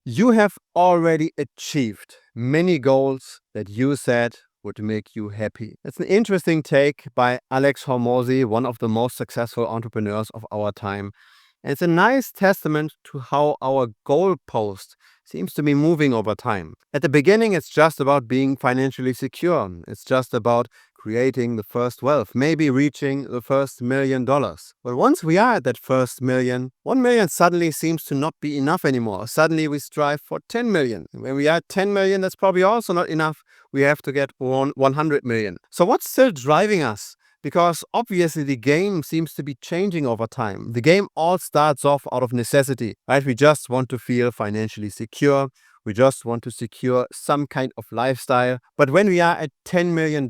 You have already achieved many goals that you said would make you happy. It's an interesting take by Alex Hormozi, one of the most successful entrepreneurs of our time. And it's a nice testament to how our goalpost seems to be moving over time. At the beginning, it's just about being financially secure. It's just about creating the first wealth, maybe reaching the first $1 million. But once we are at that first million, 1 million suddenly seems to not be enough anymore. Suddenly we strive for 10 million. When we are at 10 million, that's probably also not enough. We have to get 100 million. So what's still driving us? Because obviously the game seems to be changing over time. The game all starts off out of necessity, right? We just want to feel financially secure. We just want to secure some kind of lifestyle. But when we are at $10 million,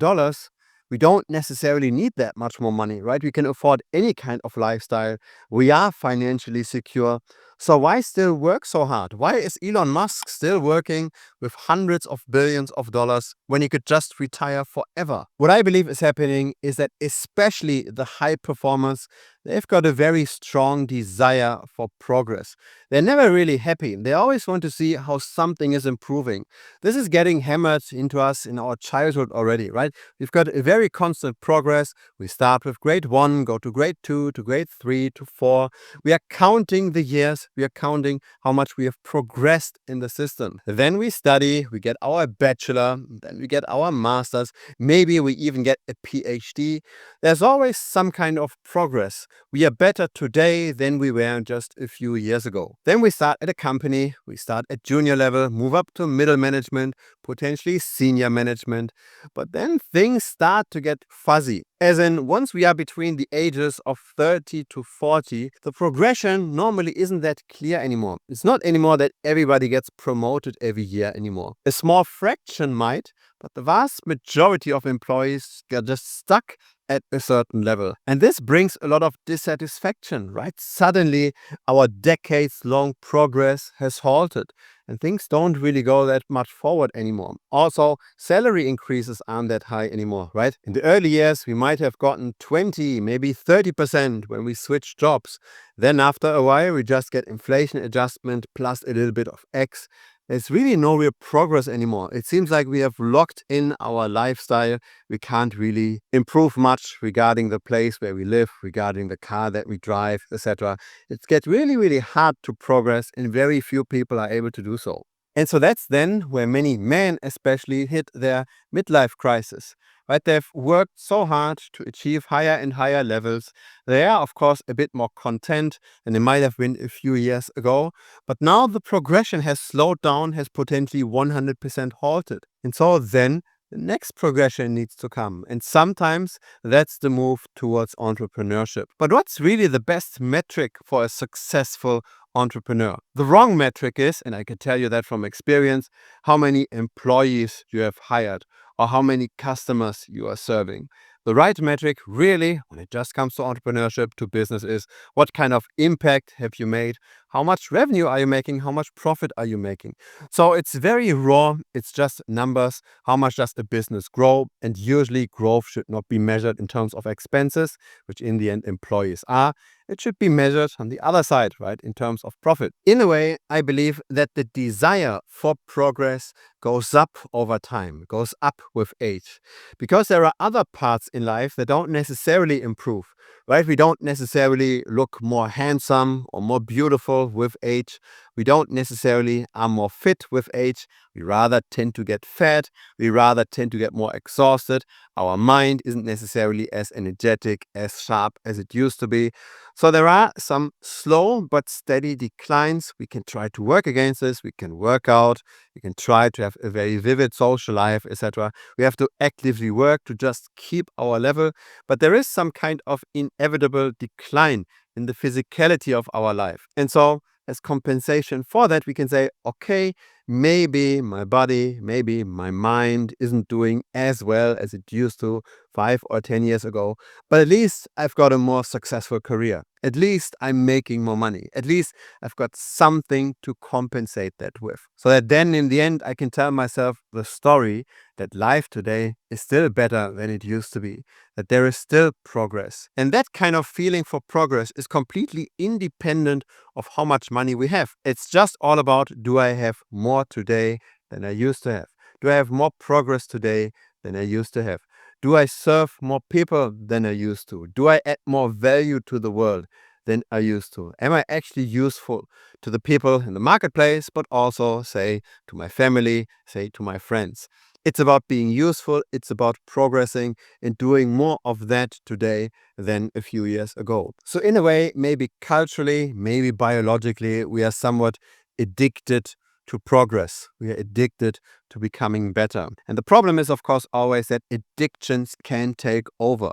we don't necessarily need that much more money, right? We can afford any kind of lifestyle. We are financially secure. So why still work so hard? Why is Elon Musk still working with hundreds of billions of dollars when he could just retire forever? What I believe is happening is that especially the high performers, they've got a very strong desire for progress. They're never really happy. They always want to see how something is improving. This is getting hammered into us in our childhood already, right? We've got a very constant progress. We start with grade 1, go to grade 2, to grade 3, to 4. We are counting the years. We are counting how much we have progressed in the system. Then we study, we get our bachelor, then we get our master's. Maybe we even get a PhD. There's always some kind of progress. We are better today than we were just a few years ago. Then we start at a company, we start at junior level, move up to middle management, potentially senior management. But then things start to get fuzzy. As in, once we are between the ages of 30 to 40, the progression normally isn't that clear anymore. It's not anymore that everybody gets promoted every year anymore. A small fraction might, but the vast majority of employees get just stuck at a certain level. And this brings a lot of dissatisfaction, right? Suddenly, our decades-long progress has halted and things don't really go that much forward anymore. Also, salary increases aren't that high anymore, right? In the early years, we might have gotten 20, maybe 30% when we switched jobs. Then after a while, we just get inflation adjustment plus a little bit of X. There's really no real progress anymore. It seems like we have locked in our lifestyle. We can't really improve much regarding the place where we live, regarding the car that we drive, etc. It gets really, really hard to progress, and very few people are able to do so. And so that's then where many men especially hit their midlife crisis, right? They've worked so hard to achieve higher and higher levels. They are, of course, a bit more content than they might have been a few years ago. But now the progression has slowed down, has potentially 100% halted. And so then the next progression needs to come. And sometimes that's the move towards entrepreneurship. But what's really the best metric for a successful entrepreneur? The wrong metric is, and I can tell you that from experience, how many employees you have hired or how many customers you are serving. The right metric really, when it just comes to entrepreneurship, to business, is what kind of impact have you made? How much revenue are you making? How much profit are you making? So it's very raw. It's just numbers. How much does the business grow? And usually growth should not be measured in terms of expenses, which in the end employees are. It should be measured on the other side, right, in terms of profit. In a way, I believe that the desire for progress goes up over time, goes up with age, because there are other parts in life that don't necessarily improve, right? We don't necessarily look more handsome or more beautiful with age. We don't necessarily are more fit with age. We rather tend to get fat. We rather tend to get more exhausted. Our mind isn't necessarily as energetic, as sharp as it used to be. So there are some slow but steady declines. We can try to work against this. We can work out. We can try to have a very vivid social life, etc. We have to actively work to just keep our level. But there is some kind of inevitable decline in the physicality of our life. And so as compensation for that, we can say, okay, maybe my body, maybe my mind isn't doing as well as it used to 5 or 10 years ago, but at least I've got a more successful career. At least I'm making more money. At least I've got something to compensate that with. So that then in the end, I can tell myself the story that life today is still better than it used to be, that there is still progress. And that kind of feeling for progress is completely independent of how much money we have. It's just all about, do I have more today than I used to have? Do I have more progress today than I used to have? Do I serve more people than I used to? Do I add more value to the world than I used to? Am I actually useful to the people in the marketplace, but also, say, to my family, say, to my friends? It's about being useful. It's about progressing and doing more of that today than a few years ago. So in a way, maybe culturally, maybe biologically, we are somewhat addicted to progress. We are addicted to becoming better. And the problem is, of course, always that addictions can take over.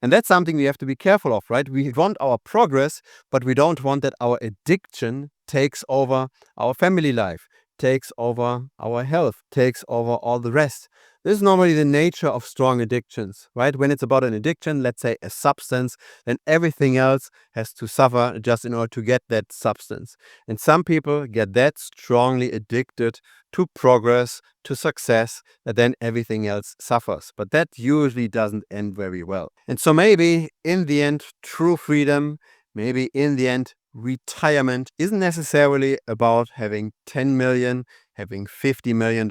And that's something we have to be careful of, right? We want our progress, but we don't want that our addiction takes over our family life, takes over our health, takes over all the rest. This is normally the nature of strong addictions, right? When it's about an addiction, let's say a substance, then everything else has to suffer just in order to get that substance. And some people get that strongly addicted to progress, to success, that then everything else suffers. But that usually doesn't end very well. And so maybe in the end, true freedom, maybe in the end, retirement isn't necessarily about having 10 million, having $50 million.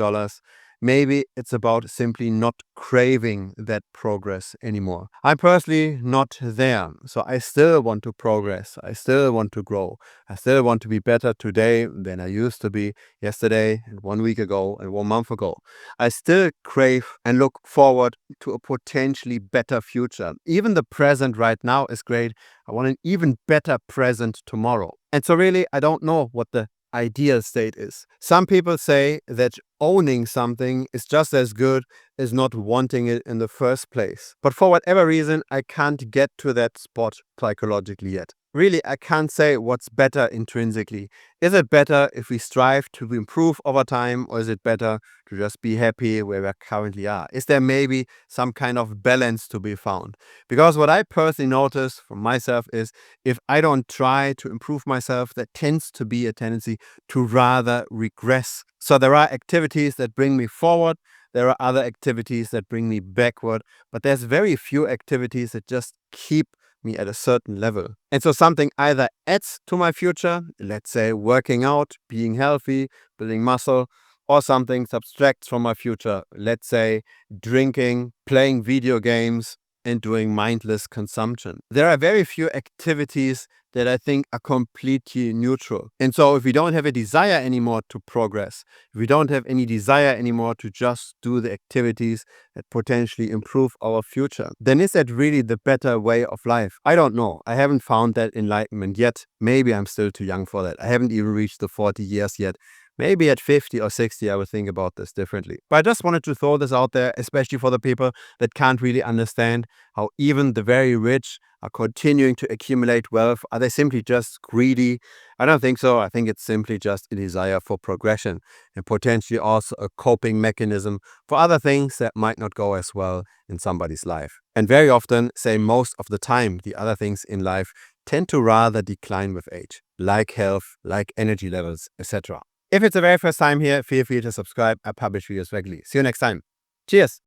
Maybe it's about simply not craving that progress anymore. I'm personally not there, so I still want to progress. I still want to grow. I still want to be better today than I used to be yesterday and 1 week ago and 1 month ago. I still crave and look forward to a potentially better future. Even the present right now is great. I want an even better present tomorrow. And so really, I don't know what the ideal state is. Some people say that owning something is just as good as not wanting it in the first place. But for whatever reason, I can't get to that spot psychologically yet. Really, I can't say what's better intrinsically. Is it better if we strive to improve over time, or is it better to just be happy where we currently are? Is there maybe some kind of balance to be found? Because what I personally notice for myself is if I don't try to improve myself, there tends to be a tendency to rather regress. So there are activities that bring me forward. There are other activities that bring me backward. But there's very few activities that just keep me at a certain level. And so something either adds to my future, let's say working out, being healthy, building muscle, or something subtracts from my future, let's say drinking, playing video games, and doing mindless consumption. There are very few activities that I think are completely neutral. And so if we don't have a desire anymore to progress, if we don't have any desire anymore to just do the activities that potentially improve our future, then is that really the better way of life? I don't know. I haven't found that enlightenment yet. Maybe I'm still too young for that. I haven't even reached the 40 years yet. Maybe at 50 or 60, I would think about this differently. But I just wanted to throw this out there, especially for the people that can't really understand how even the very rich are continuing to accumulate wealth. Are they simply just greedy? I don't think so. I think it's simply just a desire for progression and potentially also a coping mechanism for other things that might not go as well in somebody's life. And very often, say most of the time, the other things in life tend to rather decline with age, like health, like energy levels, etc. If it's the very first time here, feel free to subscribe. I publish videos regularly. See you next time. Cheers.